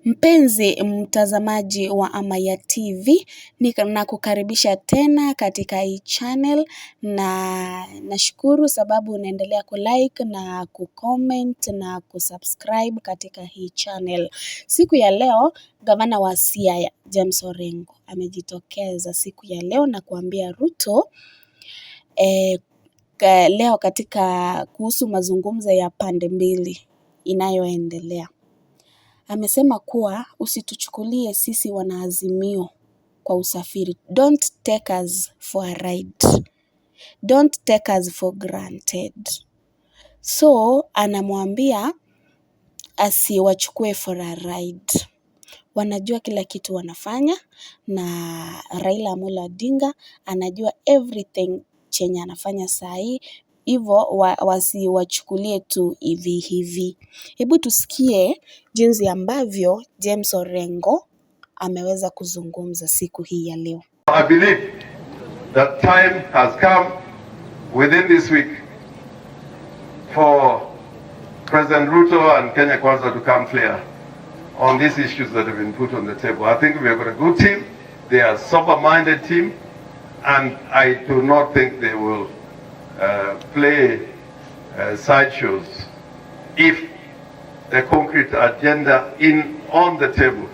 Mpenzi mtazamaji wa Amaya TV, nakukaribisha tena katika hii channel, na nashukuru sababu unaendelea kulike na kucomment na kusubscribe katika hii channel. Siku ya leo, gavana wa Siaya James Orengo amejitokeza siku ya leo na kuambia Ruto leo katika kuhusu mazungumzo ya pande mbili inayoendelea. Amesema kuwa usituchukulie sisi wanaazimio kwa usafiri. Don't take us for a ride. Don't take us for granted. So, anamwambia asiwachukue for a ride. Wanajua kila kitu wanafanya, na Raila Amolo Odinga anajua everything chenye anafanya sahi. Hivyo wasiwachukulie tu hivi hivi. Hebu tusikie jinsi ambavyo James Orengo ameweza kuzungumza siku hii ya leo. I believe that time has come within this week for President Ruto and Kenya Kwanza to come clear on these issues that have been put on the table. I think we have got a good team. They are a sober-minded team, and I do not think they will play sideshows if the concrete agenda on the table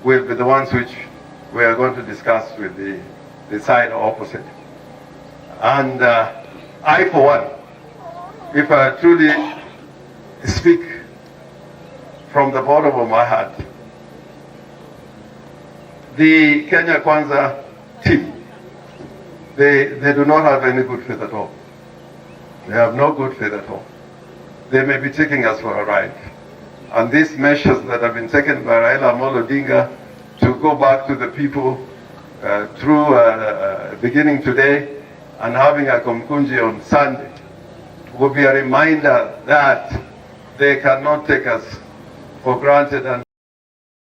will be the ones which we are going to discuss with the side opposite. And I, for one, if I truly speak from the bottom of my heart, the Kenya Kwanza team, they do not have any good faith at all. They have no good faith at all. They may be taking us for a ride. And these measures that have been taken by Raila Amolo Odinga to go back to the people through beginning today and having a Komkunji on Sunday will be a reminder that they cannot take us for granted. And